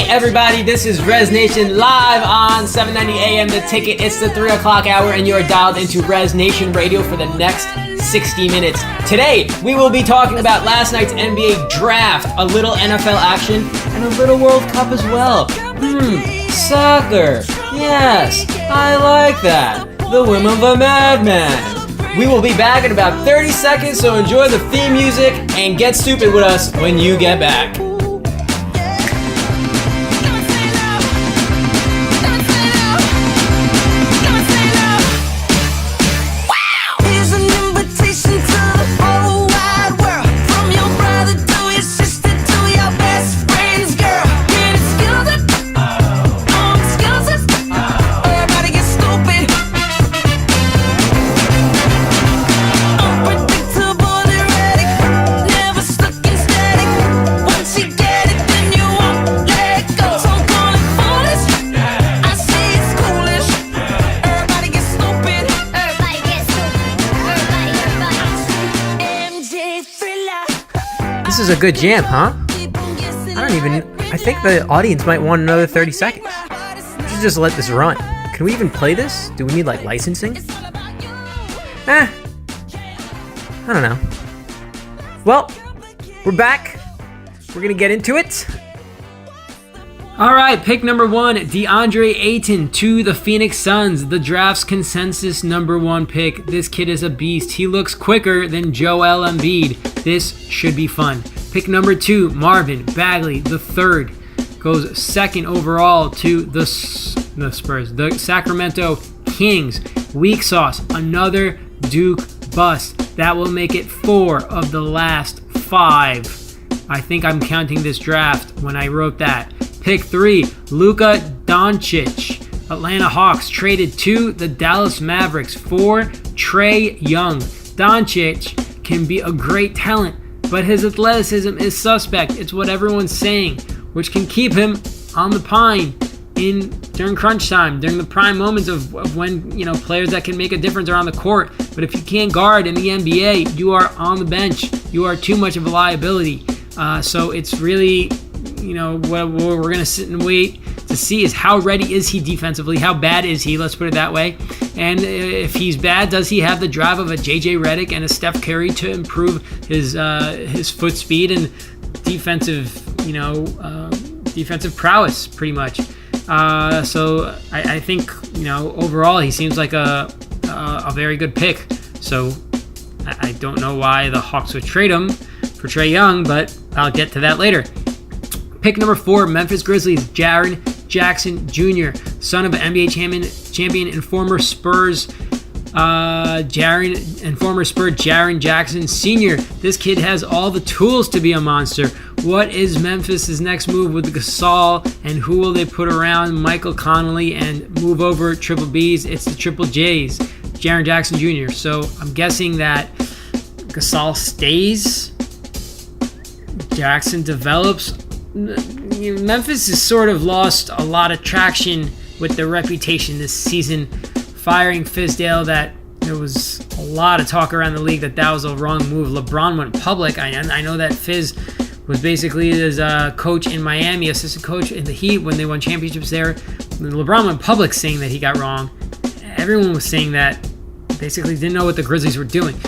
Hey everybody, this is Rez Nation live on 790 AM The Ticket. It's the 3 o'clock hour and you are dialed into Rez Nation Radio for the next 60 minutes. Today, we will be talking about last night's NBA draft, a little NFL action, and a little World Cup as well. Soccer. Yes, I like that. The whim of a madman. We will be back in about 30 seconds, so enjoy the theme music and get stupid with us when you get back. This is a good jam, huh? I think the audience might want another 30 seconds. We should just let this run. Can we even play this? Do we need, licensing? I don't know. Well, we're back. We're gonna get into it. Alright, pick number 1, DeAndre Ayton to the Phoenix Suns, the draft's consensus number 1 pick. This kid is a beast. He looks quicker than Joel Embiid. This should be fun. Pick number 2, Marvin Bagley, the third, goes second overall to the Spurs. The Sacramento Kings, weak sauce, another Duke bust. That will make it 4 of the last 5. I think I'm counting this draft when I wrote that. Pick 3, Luka Doncic. Atlanta Hawks traded to the Dallas Mavericks for Trae Young. Doncic can be a great talent, but his athleticism is suspect. It's what everyone's saying, which can keep him on the pine during crunch time, during the prime moments of when players that can make a difference are on the court. But if you can't guard in the NBA, you are on the bench. You are too much of a liability. So it's really, what we're going to sit and wait to see is how ready is he defensively? How bad is he? Let's put it that way. And if he's bad, does he have the drive of a JJ Redick and a Steph Curry to improve his foot speed and defensive prowess, pretty much? So I think overall he seems like a very good pick. So I don't know why the Hawks would trade him for Trae Young, but I'll get to that later. Pick number 4, Memphis Grizzlies, Jaren Jackson Jr., son of an NBA champion and former Spurs Jaren Jackson Sr. This kid has all the tools to be a monster. What is Memphis' next move with Gasol, and who will they put around Michael Connolly and move over Triple B's? It's the Triple J's, Jaren Jackson Jr. So I'm guessing that Gasol stays, Jackson develops. Memphis has sort of lost a lot of traction with their reputation this season. Firing Fizdale, that there was a lot of talk around the league that was a wrong move. LeBron went public. I know that Fizz was basically his coach in Miami, assistant coach in the Heat when they won championships there. LeBron went public saying that he got wrong. Everyone was saying that, basically didn't know what the Grizzlies were doing.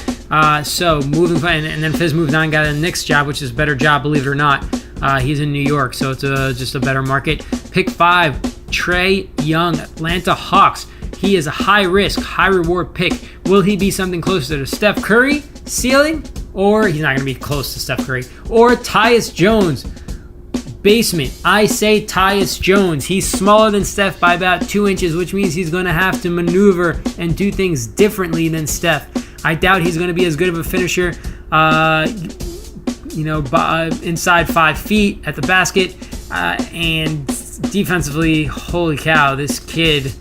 So moving, and then Fizz moved on and got a Knicks job, which is a better job, believe it or not. He's in New York, so it's just a better market. Pick 5, Trae Young, Atlanta Hawks. He is a high-risk, high-reward pick. Will he be something closer to Steph Curry ceiling? Or he's not going to be close to Steph Curry. Or Tyus Jones, basement. I say Tyus Jones. He's smaller than Steph by about 2 inches, which means he's going to have to maneuver and do things differently than Steph. I doubt he's going to be as good of a finisher, inside 5 feet at the basket. And defensively, holy cow, this kid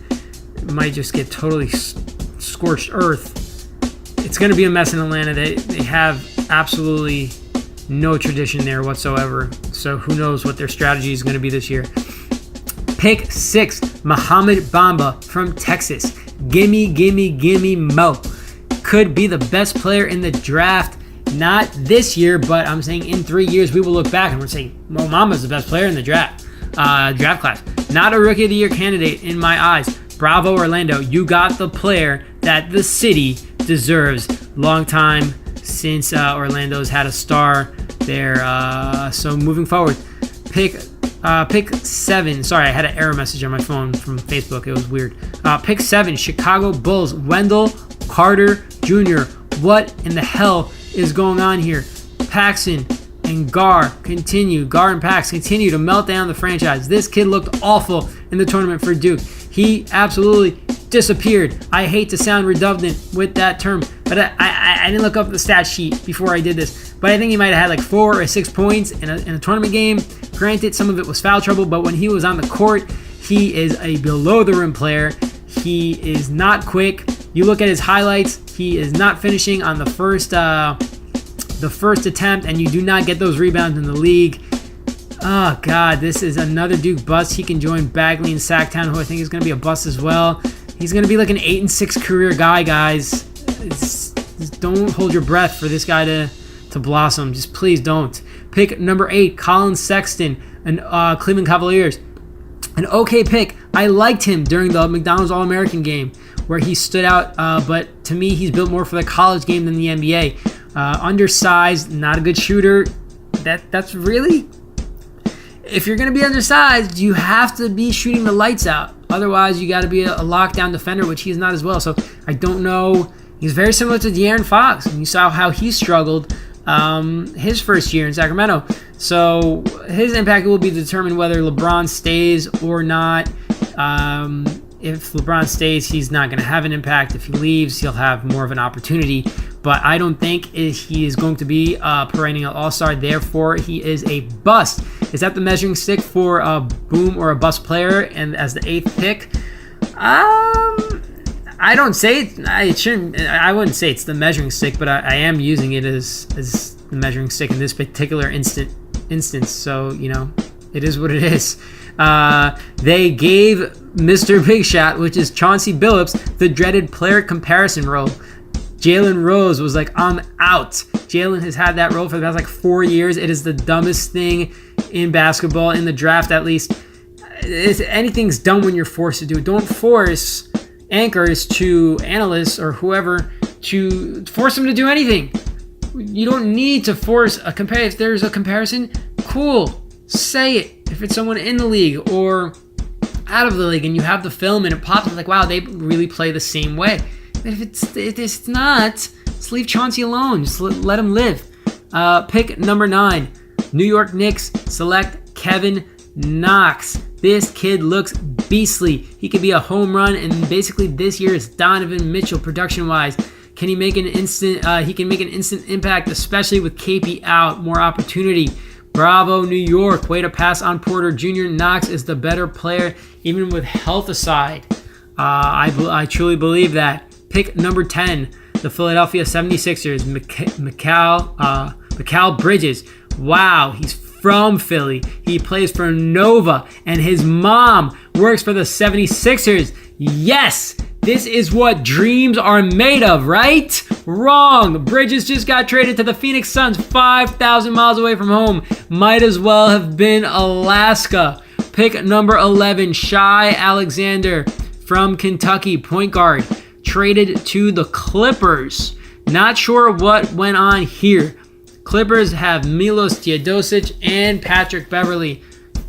might just get totally scorched earth. It's going to be a mess in Atlanta. They have absolutely no tradition there whatsoever. So who knows what their strategy is going to be this year. Pick 6, Mohamed Bamba from Texas. Gimme Mo. Could be the best player in the draft. Not this year, but I'm saying in 3 years we will look back and we're saying Mo Bamba's the best player in the draft. draft class. Not a Rookie of the Year candidate in my eyes. Bravo, Orlando. You got the player that the city deserves. Long time since Orlando's had a star there. So moving forward, pick 7. Sorry, I had an error message on my phone from Facebook. It was weird. Pick 7, Chicago Bulls. Wendell Carter Jr. What in the hell is going on here? Paxson and Gar and Pax continue to melt down the franchise. This kid looked awful in the tournament for Duke. He absolutely disappeared. I hate to sound redundant with that term, but I didn't look up the stat sheet before I did this. But I think he might have had like 4 or 6 points in a tournament game. Granted, some of it was foul trouble, but when he was on the court, he is a below-the-rim player. He is not quick. You look at his highlights, he is not finishing on the first attempt, and you do not get those rebounds in the league. Oh, God, this is another Duke bust. He can join Bagley and Sacktown, who I think is going to be a bust as well. He's going to be like an 8-6 career guy, guys. Just don't hold your breath for this guy to blossom. Just please don't. Pick number 8, Colin Sexton, and Cleveland Cavaliers. An okay pick. I liked him during the McDonald's All-American game where he stood out, but to me, he's built more for the college game than the NBA. Undersized, not a good shooter. That's really... If you're going to be undersized, you have to be shooting the lights out. Otherwise, you got to be a lockdown defender, which he's not as well. So I don't know. He's very similar to De'Aaron Fox, and you saw how he struggled his first year in Sacramento. So his impact will be determined whether LeBron stays or not. If LeBron stays, he's not going to have an impact. If he leaves, he'll have more of an opportunity. But I don't think he is going to be a perennial all-star. Therefore, he is a bust. Is that the measuring stick for a boom or a bust player? And as the 8th pick, I don't say it. I wouldn't say it's the measuring stick, but I am using it as the measuring stick in this particular instance. So it is what it is. They gave Mr. Big Shot, which is Chauncey Billups, the dreaded player comparison role. Jalen Rose was like, I'm out. Jalen has had that role for the past 4 years. It is the dumbest thing in basketball, in the draft at least. Anything's dumb when you're forced to do it. Don't force anchors to analysts or whoever to force them to do anything. You don't need to force a comparison. If there's a comparison, cool. Say it. If it's someone in the league or out of the league and you have the film and it pops up wow, they really play the same way. But if it's not, just leave Chauncey alone. Just let him live. Pick number 9, New York Knicks select Kevin Knox. This kid looks beastly. He could be a home run, and basically this year is Donovan Mitchell production-wise. Can he make an instant? He can make an instant impact, especially with KP out. More opportunity. Bravo, New York. Way to pass on Porter Jr. Knox is the better player, even with health aside. I truly believe that. Pick number 10, the Philadelphia 76ers, Mikal Bridges. Wow, he's from Philly. He plays for Nova, and his mom works for the 76ers. Yes, this is what dreams are made of, right? Wrong. Bridges just got traded to the Phoenix Suns 5,000 miles away from home. Might as well have been Alaska. Pick number 11, Shai Alexander from Kentucky, point guard. Traded to the Clippers. Not sure what went on here. Clippers have Milos Teodosic and Patrick Beverley,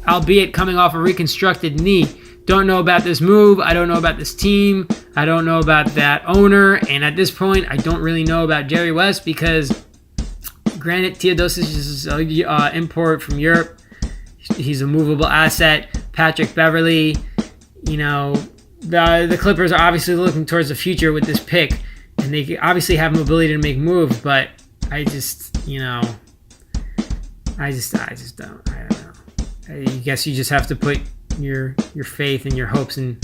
albeit coming off a reconstructed knee. Don't know about this move. I don't know about this team. I don't know about that owner. And at this point, I don't really know about Jerry West because, granted, Teodosic is an import from Europe. He's a movable asset. Patrick Beverley, the Clippers are obviously looking towards the future with this pick, and they obviously have mobility to make moves, but I don't know. I guess you just have to put your faith and your hopes in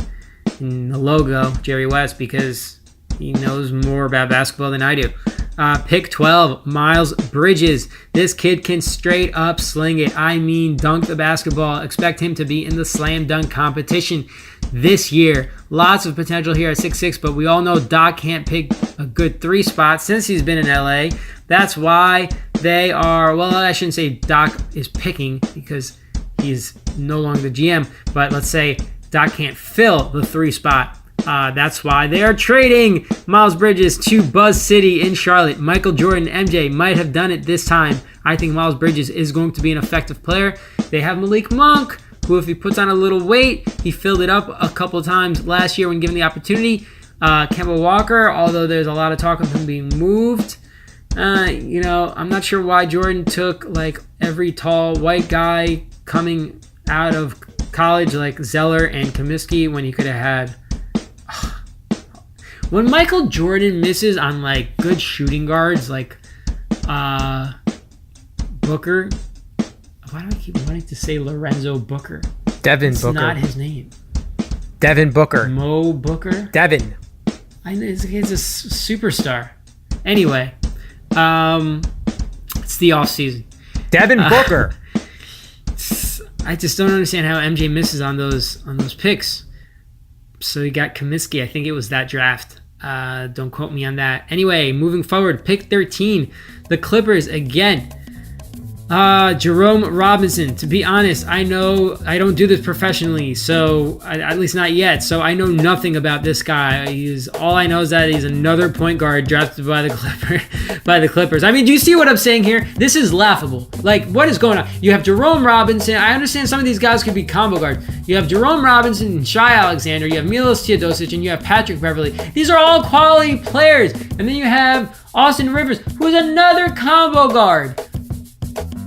the logo, Jerry West, because he knows more about basketball than I do. Pick 12, Miles Bridges. This kid can straight up sling it. I mean, dunk the basketball. Expect him to be in the slam dunk competition this year. Lots of potential here at 6'6", but we all know Doc can't pick a good 3 spot since he's been in LA. That's why they are, well, I shouldn't say Doc is picking because he's no longer the GM. But let's say Doc can't fill the 3 spot. That's why they are trading Miles Bridges to Buzz City in Charlotte. Michael Jordan, MJ might have done it this time. I think Miles Bridges is going to be an effective player. They have Malik Monk, who if he puts on a little weight, he filled it up a couple of times last year when given the opportunity. Kemba Walker, although there's a lot of talk of him being moved. I'm not sure why Jordan took like every tall white guy coming out of college like Zeller and Comiskey when he could have had. When Michael Jordan misses on like good shooting guards like Booker, why do I keep wanting to say Lorenzo Booker? Devin It's Booker. not his name. Devin Booker. Mo Booker? Devin. I know he's a superstar. Anyway, it's the off season. Devin Booker. I just don't understand how MJ misses on those picks. So he got Comiskey. I think it was that draft. Don't quote me on that. Anyway, moving forward, pick 13. The Clippers again. Jerome Robinson. To be honest, I know I don't do this professionally, so at least not yet. So I know nothing about this guy. All I know is that he's another point guard drafted by the Clippers. I mean, do you see what I'm saying here? This is laughable. Like, what is going on? You have Jerome Robinson. I understand some of these guys could be combo guards. You have Jerome Robinson and Gilgeous-Alexander. You have Milos Teodosic, and you have Patrick Beverley. These are all quality players. And then you have Austin Rivers, who is another combo guard.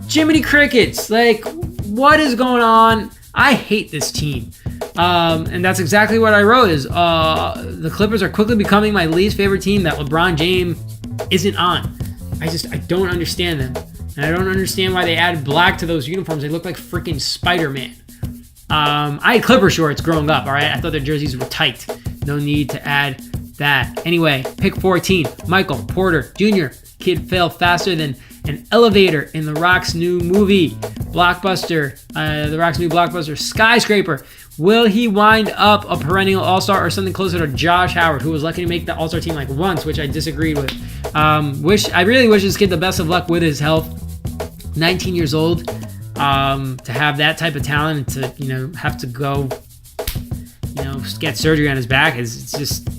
Jiminy Crickets. Like, what is going on? I hate this team. And that's exactly what I wrote is the Clippers are quickly becoming my least favorite team that LeBron James isn't on. I don't understand them. And I don't understand why they added black to those uniforms. They look like freaking Spider-Man. I had Clipper shorts growing up, all right? I thought their jerseys were tight. No need to add that. Anyway, pick 14, Michael Porter Jr. Kid fell faster than an elevator in The Rock's new movie, blockbuster, The Rock's new blockbuster, Skyscraper. Will he wind up a perennial all-star or something closer to Josh Howard, who was lucky to make the all-star team like once, which I disagreed with. I really wish this kid the best of luck with his health. 19 years old, to have that type of talent and to, have to go, get surgery on his back it's just,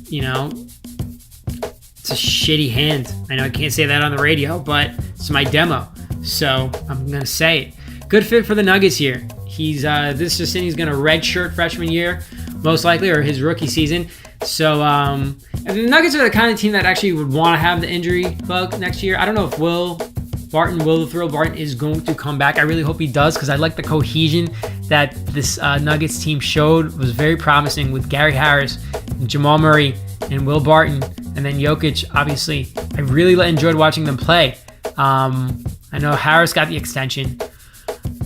it's a shitty hand. I know I can't say that on the radio, but it's my demo, so I'm going to say it. Good fit for the Nuggets here. He's this just saying he's going to redshirt freshman year, most likely, or his rookie season. So and the Nuggets are the kind of team that actually would want to have the injury bug next year. I don't know if Will the Thrill Barton is going to come back. I really hope he does because I like the cohesion that this Nuggets team showed. It was very promising with Gary Harris, and Jamal Murray, and Will Barton, and then Jokic. Obviously, I really enjoyed watching them play. I know Harris got the extension,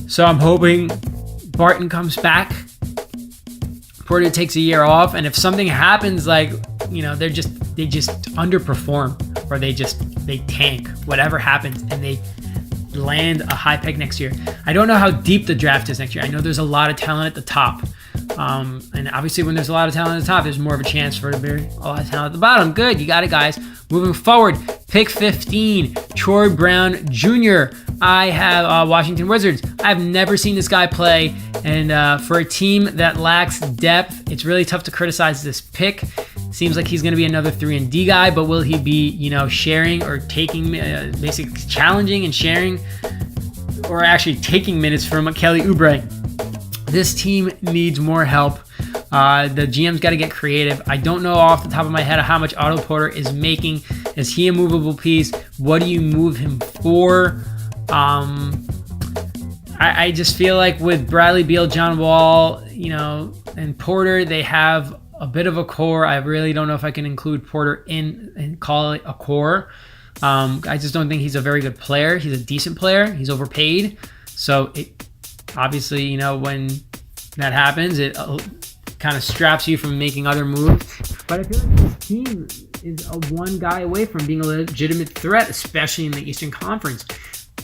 so I'm hoping Barton comes back. Porter takes a year off, and if something happens, like they just underperform, or they tank, whatever happens, and they land a high pick next year. I don't know how deep the draft is next year. I know there's a lot of talent at the top. And obviously when there's a lot of talent at the top, there's more of a chance for there to be a lot of talent at the bottom. Good, you got it, guys. Moving forward, pick 15, Troy Brown Jr. I have Washington Wizards. I've never seen this guy play, and for a team that lacks depth, it's really tough to criticize this pick. Seems like he's going to be another 3-and-D guy, but will he be, sharing or taking, basically challenging and sharing, or actually taking minutes from Kelly Oubre? This team needs more help. The GM's got to get creative. I don't know off the top of my head how much Otto Porter is making. Is he a movable piece? What do you move him for? I just feel like with Bradley Beal, John Wall, and Porter, they have a bit of a core. I really don't know if I can include Porter in and call it a core. I just don't think he's a very good player. He's a decent player. He's overpaid. So it obviously, when that happens, it kind of straps you from making other moves. But I feel like this team is one guy away from being a legitimate threat, especially in the Eastern Conference.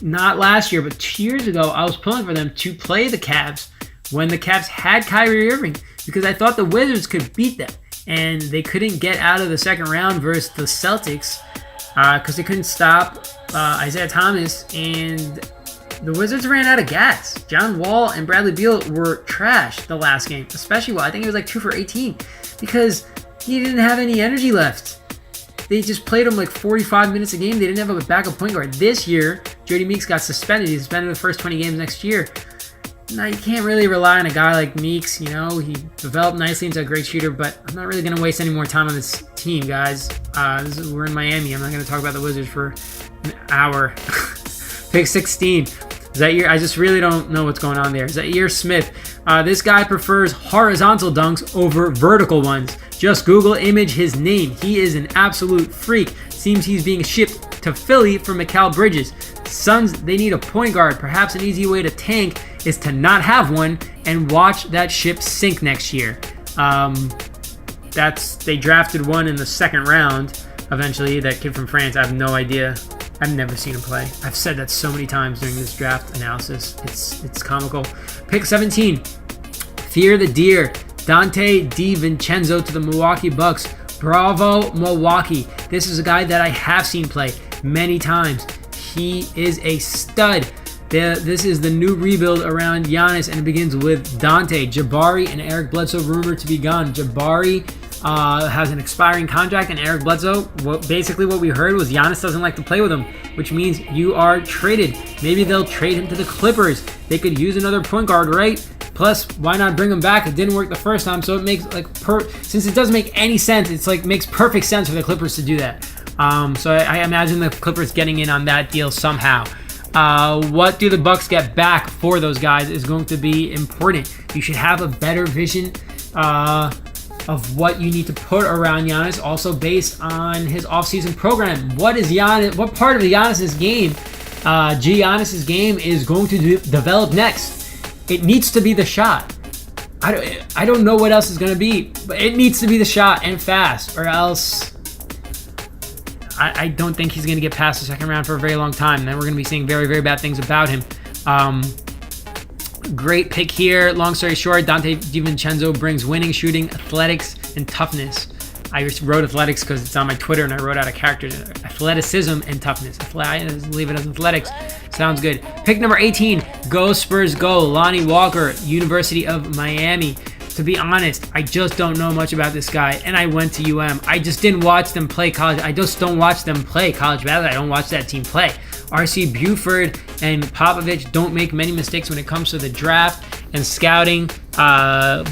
Not last year, but 2 years ago, I was pulling for them to play the Cavs when the Cavs had Kyrie Irving, because I thought the Wizards could beat them, and they couldn't get out of the second round versus the Celtics because they couldn't stop Isaiah Thomas and The Wizards ran out of gas. John Wall and Bradley Beal were trash the last game, especially Wall. I think he was like 2 for 18 because he didn't have any energy left. They just played him like 45 minutes a game. They didn't have a backup point guard. This year, Jody Meeks got suspended. He's suspended the first 20 games next year. Now, you can't really rely on a guy like Meeks. You know, he developed nicely into a great shooter, but I'm not really going to waste any more time on this team, guys. We're in Miami. I'm not going to talk about the Wizards for an hour. Pick 16. Zaire, I just really don't know what's going on there. Zaire Smith. This guy prefers horizontal dunks over vertical ones. Just Google image his name. He is an absolute freak. Seems he's being shipped to Philly for Mikal Bridges. Suns, they need a point guard. Perhaps an easy way to tank is to not have one and watch that ship sink next year. They drafted one in the second round eventually. That kid from France, I have no idea. I've never seen him play. I've said that so many times during this draft analysis. It's comical. Pick 17. Fear the Deer. Dante DiVincenzo to the Milwaukee Bucks. Bravo, Milwaukee. This is a guy that I have seen play many times. He is a stud. This is the new rebuild around Giannis, and it begins with Dante, Jabari, and Eric Bledsoe rumored to be gone. Jabari has an expiring contract, and Eric Bledsoe, basically what we heard was Giannis doesn't like to play with him, which means you are traded. Maybe they'll trade him to the Clippers. They could use another point guard, right? Plus, why not bring him back? It didn't work the first time, so it makes since it doesn't make any sense, it's like makes perfect sense for the Clippers to do that. So I imagine the Clippers getting in on that deal somehow. What do the Bucks get back for those guys is going to be important. You should have a better vision of what you need to put around Giannis, also based on his offseason program. What part of Giannis's game, Giannis's game is going to develop next? It needs to be the shot. I don't know what else is going to be, but it needs to be the shot and fast, or else I don't think he's going to get past the second round for a very long time. Then we're going to be seeing very, very bad things about him. Great pick here. Long story short, Dante DiVincenzo brings winning, shooting, athletics, and toughness. I wrote athletics because it's on my Twitter, and I wrote out a character. Athleticism and toughness. I leave it as athletics. Sounds good. Pick number 18. Go Spurs go. Lonnie Walker, University of Miami. To be honest, I just don't know much about this guy, and I went to UM. I just didn't watch them play college. I just don't watch them play college basketball. I don't watch that team play. R.C. Buford and Popovich don't make many mistakes when it comes to the draft and scouting.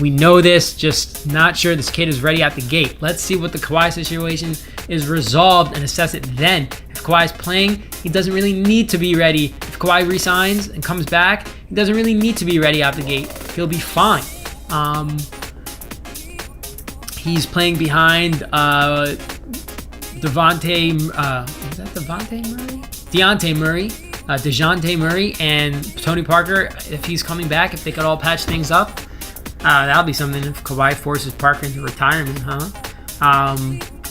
We know this, just not sure this kid is ready out the gate. Let's see what the Kawhi situation is resolved and assess it then. If Kawhi's playing, he doesn't really need to be ready. If Kawhi resigns and comes back, he doesn't really need to be ready out the gate. He'll be fine. He's playing behind DeJounte Murray, and Tony Parker. If he's coming back, if they could all patch things up, that'll be something if Kawhi forces Parker into retirement, huh?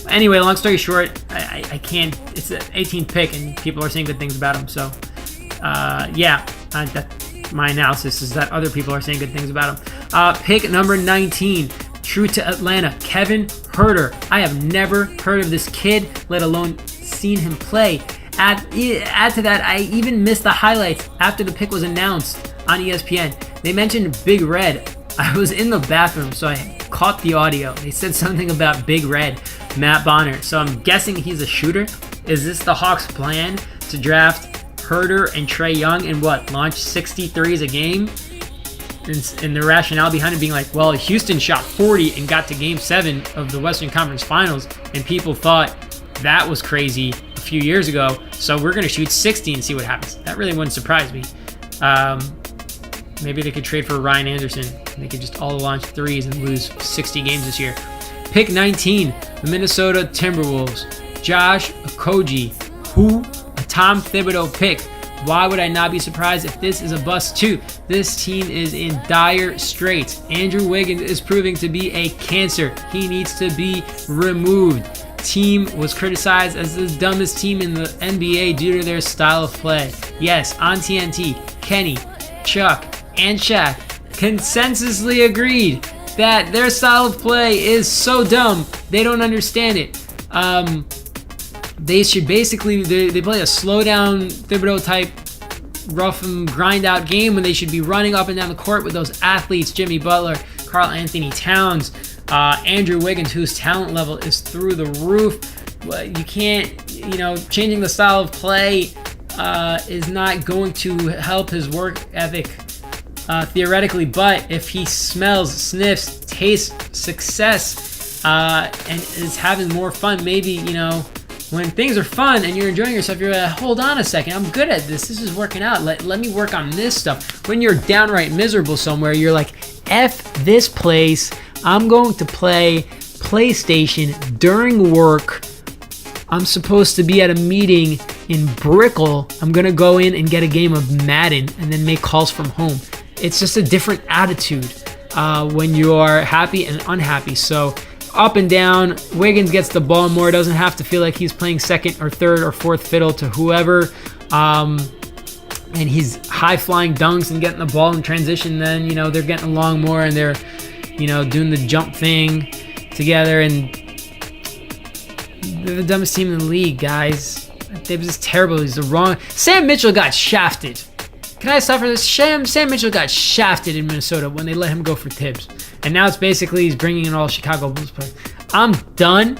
Anyway, long story short, I can't. It's an 18th pick, and people are saying good things about him. So, my analysis is that other people are saying good things about him. Pick number 19. True to Atlanta, Kevin Huerter. I have never heard of this kid, let alone seen him play. Add to that, I even missed the highlights after the pick was announced on ESPN. They mentioned Big Red. I was in the bathroom, so I caught the audio. They said something about Big Red, Matt Bonner. So I'm guessing he's a shooter. Is this the Hawks' plan to draft Huerter and Trae Young and launch 63s a game? And the rationale behind it being like, well, Houston shot 40 and got to Game 7 of the Western Conference Finals, and people thought that was crazy a few years ago, so we're going to shoot 60 and see what happens. That really wouldn't surprise me. Maybe they could trade for Ryan Anderson, and they could just all launch threes and lose 60 games this year. Pick 19, the Minnesota Timberwolves. Josh Okogie, a Tom Thibodeau pick. Why would I not be surprised if this is a bust too? This team is in dire straits. Andrew Wiggins is proving to be a cancer. He needs to be removed. Team was criticized as the dumbest team in the NBA due to their style of play. Yes, on TNT, Kenny, Chuck, and Shaq consensusly agreed that their style of play is so dumb they don't understand it. They should basically they play a slow down Thibodeau type rough and grind out game when they should be running up and down the court with those athletes, Jimmy Butler, Karl Anthony Towns, Andrew Wiggins, whose talent level is through the roof. You can't, changing the style of play is not going to help his work ethic theoretically, but if he smells, sniffs, tastes success and is having more fun, maybe, when things are fun and you're enjoying yourself, you're like, hold on a second, I'm good at this. This is working out. Let me work on this stuff. When you're downright miserable somewhere, you're like, F this place. I'm going to play PlayStation during work. I'm supposed to be at a meeting in Brickell. I'm going to go in and get a game of Madden and then make calls from home. It's just a different attitude when you are happy and unhappy. So up and down, Wiggins gets the ball more. Doesn't have to feel like he's playing second or third or fourth fiddle to whoever. And he's high-flying dunks and getting the ball in transition. Then, they're getting along more and they're, doing the jump thing together. And they're the dumbest team in the league, guys. They're just terrible. He's the wrong. Sam Mitchell got shafted. Can I stop for this? Sam Mitchell got shafted in Minnesota when they let him go for Tibbs. And now it's basically he's bringing in all Chicago Bulls players. I'm done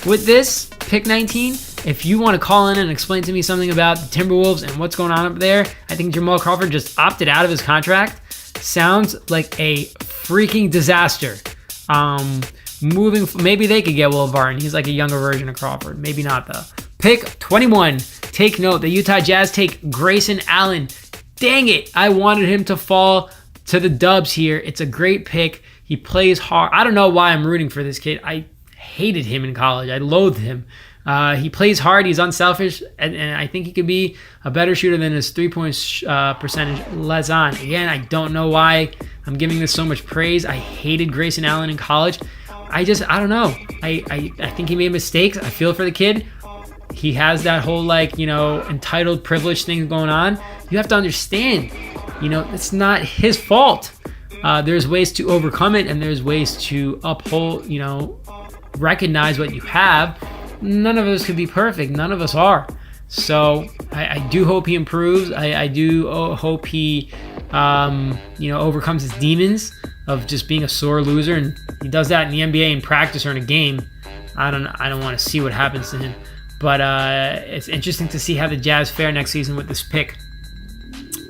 with this pick 19. If you want to call in and explain to me something about the Timberwolves and what's going on up there, I think Jamal Crawford just opted out of his contract. Sounds like a freaking disaster. Maybe they could get Will Barton. He's like a younger version of Crawford. Maybe not, though. Pick 21. Take note. The Utah Jazz take Grayson Allen. Dang it. I wanted him to fall to the Dubs here. It's a great pick. He plays hard. I don't know why I'm rooting for this kid. I hated him in college. I loathed him. He plays hard. He's unselfish. And I think he could be a better shooter than his three-point percentage lets on. Again, I don't know why I'm giving this so much praise. I hated Grayson Allen in college. I don't know. I think he made mistakes. I feel for the kid. He has that whole entitled privilege thing going on. You have to understand, it's not his fault. There's ways to overcome it and there's ways to uphold, recognize what you have. None of us could be perfect. None of us are. So I do hope he improves. I do hope he, overcomes his demons of just being a sore loser, and he does that in the NBA in practice or in a game. I don't want to see what happens to him, but it's interesting to see how the Jazz fare next season with this pick.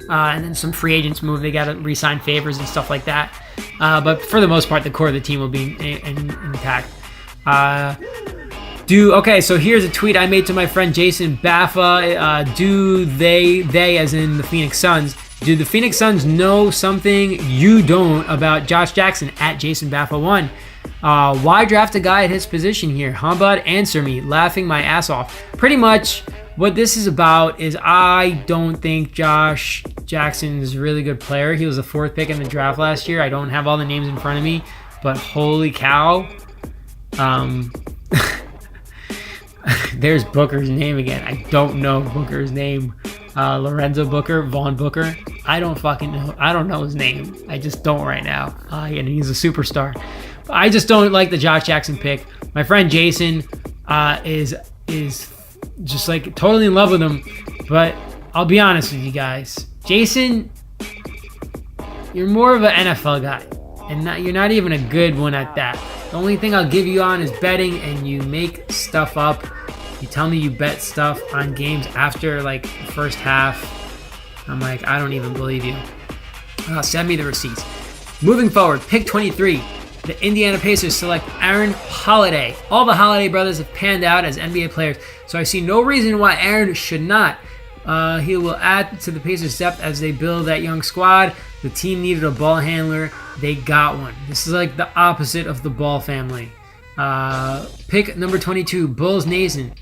And then some free agents move. They got to re-sign favors and stuff like that. But for the most part, the core of the team will be intact. Okay, so here's a tweet I made to my friend Jason Baffa. Do they as in the Phoenix Suns, do the Phoenix Suns know something you don't about Josh Jackson at Jason Baffa 1? Why draft a guy at his position here? Humbud, answer me. Laughing my ass off. Pretty much what this is about is I don't think Josh Jackson is a really good player. He was the 4th pick in the draft last year. I don't have all the names in front of me, but holy cow. There's Booker's name again. I don't know Booker's name. Lorenzo Booker, Vaughn Booker. I don't fucking know. I don't know his name. I just don't right now. And he's a superstar. But I just don't like the Josh Jackson pick. My friend Jason is just like totally in love with him. But I'll be honest with you guys. Jason, you're more of an NFL guy. And you're not even a good one at that. The only thing I'll give you on is betting, and you make stuff up. You tell me you bet stuff on games after the first half. I'm like, I don't even believe you. Send me the receipts. Moving forward, pick 23. The Indiana Pacers select Aaron Holiday. All the Holiday brothers have panned out as NBA players, so I see no reason why Aaron should not. He will add to the Pacers' depth as they build that young squad. The team needed a ball handler. They got one. This is like the opposite of the Ball family. Pick number 22, Bulls Nation.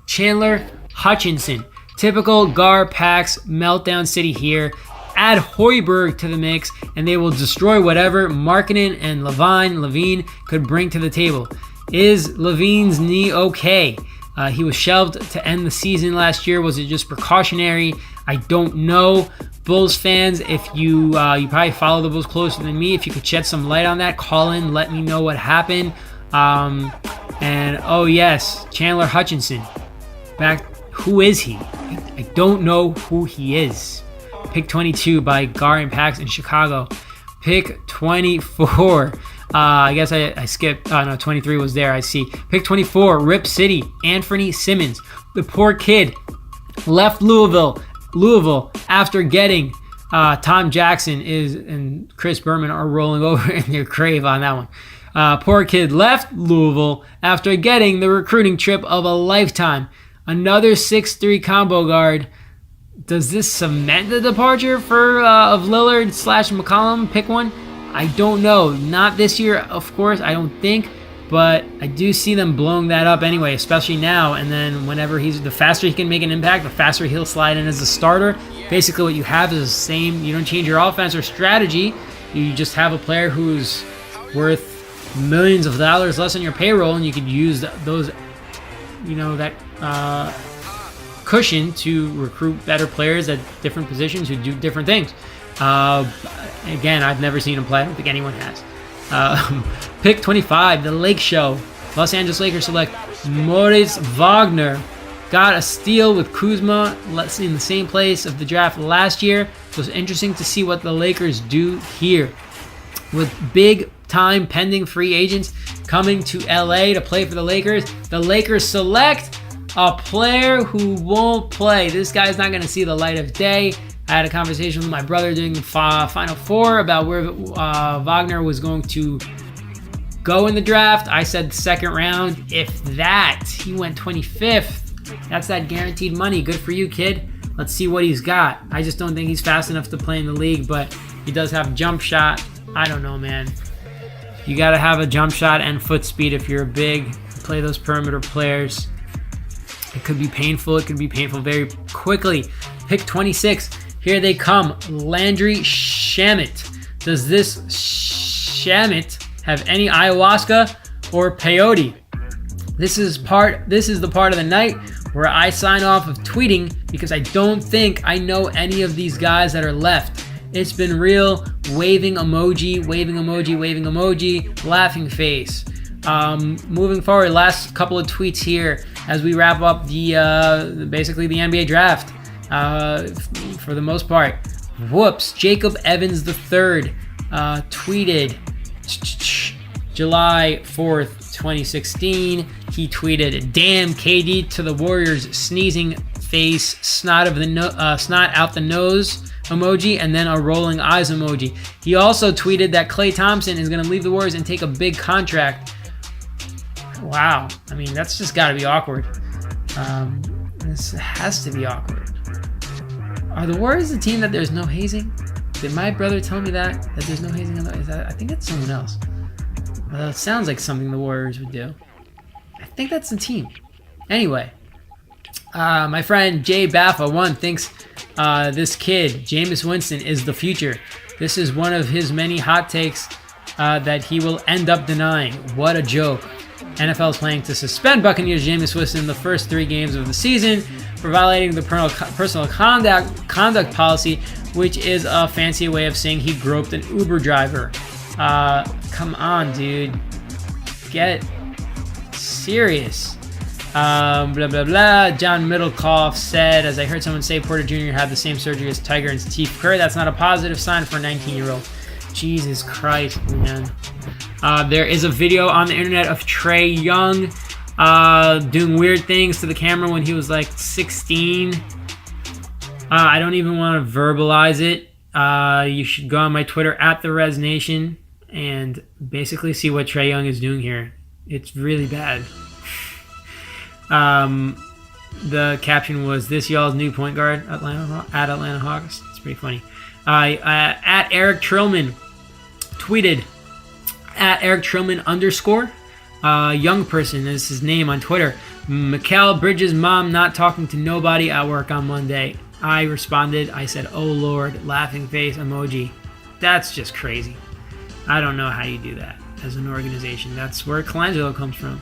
Chandler Hutchinson. Typical Gar Pax meltdown city here. Add Hoiberg to the mix, and they will destroy whatever Markkanen and Levine could bring to the table. Is Levine's knee okay? He was shelved to end the season last year. Was it just precautionary? I don't know. Bulls fans, if you probably follow the Bulls closer than me, if you could shed some light on that, call in, let me know what happened. And oh yes, Chandler Hutchinson. Back, who is he? I don't know who he is. Pick 22 by Gar and Pax in Chicago. Pick 24. I guess I skipped. No, 23 was there. I see. Pick 24, Rip City, Anthony Simmons. The poor kid left Louisville after getting Tom Jackson and Chris Berman are rolling over in their grave on that one. Poor kid left Louisville after getting the recruiting trip of a lifetime. Another 6'3" combo guard. Does this cement the departure of Lillard / McCollum? Pick one. I don't know. Not this year, of course, I don't think. But I do see them blowing that up anyway, especially now. And then whenever the faster he can make an impact, the faster he'll slide in as a starter. Basically what you have is the same. You don't change your offense or strategy. You just have a player who's worth millions of dollars less on your payroll, and you could use those, that cushion to recruit better players at different positions who do different things. Again, I've never seen him play. I don't think anyone has. Pick 25, the Lake Show. Los Angeles Lakers select Moritz Wagner. Got a steal with Kuzma in the same place of the draft last year. So it's interesting to see what the Lakers do here. With big-time pending free agents coming to LA to play for the Lakers select a player who won't play. This guy's not going to see the light of day. I had a conversation with my brother during the Final Four about where Wagner was going to go in the draft. I said second round. If that, he went 25th. That's that guaranteed money. Good for you, kid. Let's see what he's got. I just don't think he's fast enough to play in the league, but he does have jump shot. I don't know, man. You got to have a jump shot and foot speed if you're big. Play those perimeter players. It could be painful. It could be painful very quickly. Pick 26. Here they come. Landry Shamet. Does this Shamet have any ayahuasca or peyote? This is the part of the night where I sign off of tweeting because I don't think I know any of these guys that are left. It's been real waving emoji, laughing face. Moving forward, last couple of tweets here as we wrap up basically the NBA draft for the most part. Whoops, Jacob Evans III tweeted July 4th, 2016. He tweeted, "Damn KD to the Warriors, sneezing face, snot out the nose emoji, and then a rolling eyes emoji." He also tweeted that Klay Thompson is going to leave the Warriors and take a big contract. Wow. I mean, that's just got to be awkward. This has to be awkward. Are the Warriors a team that there's no hazing? Did my brother tell me that there's no hazing? I think it's someone else. It sounds like something the Warriors would do. I think that's the team. Anyway, my friend Jay Baffa1 thinks this kid, Jameis Winston, is the future. This is one of his many hot takes that he will end up denying. What a joke. NFL is planning to suspend Buccaneers Jameis Winston in the first 3 games of the season for violating the personal conduct policy, which is a fancy way of saying he groped an Uber driver. Come on, dude. Get serious. Blah, blah, blah. John Middlecoff said, as I heard someone say, Porter Jr. had the same surgery as Tiger and Steve Kerr. That's not a positive sign for a 19-year-old. Jesus Christ, man. There is a video on the internet of Trae Young doing weird things to the camera when he was like 16. I don't even want to verbalize it. You should go on my Twitter at the Rez Nation and basically see what Trae Young is doing here. It's really bad. The caption was, "This y'all's new point guard at Atlanta Hawks." It's pretty funny. At Eric Trillman tweeted, at Eric Trillman _ young person is his name on Twitter. Mikal Bridges' mom not talking to nobody at work on Monday. I responded, I said, "Oh Lord," laughing face emoji. That's just crazy. I don't know how you do that as an organization. That's where Colangelo comes from.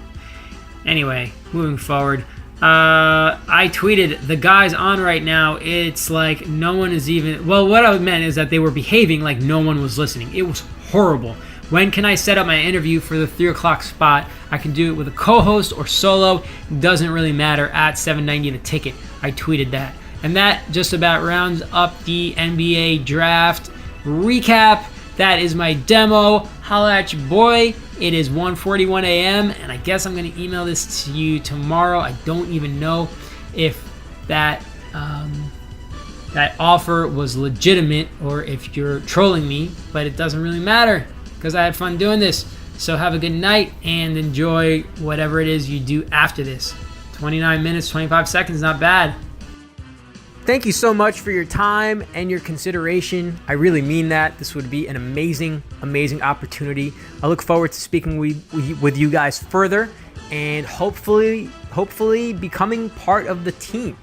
Anyway, moving forward. I tweeted, "The guys on right now, it's like no one is even..." Well, what I meant is that they were behaving like no one was listening. It was horrible. When can I set up my interview for the 3 o'clock spot? I can do it with a co-host or solo. It doesn't really matter. At $7.90 the ticket. I tweeted that. And that just about rounds up the NBA draft recap. That is my demo. Holla at your boy. It is 1:41 a.m. and I guess I'm going to email this to you tomorrow. I don't even know if that that offer was legitimate or if you're trolling me, but it doesn't really matter because I had fun doing this. So have a good night and enjoy whatever it is you do after this. 29 minutes, 25 seconds, not bad. Thank you so much for your time and your consideration. I really mean that. This would be an amazing, amazing opportunity. I look forward to speaking with you guys further and hopefully becoming part of the team.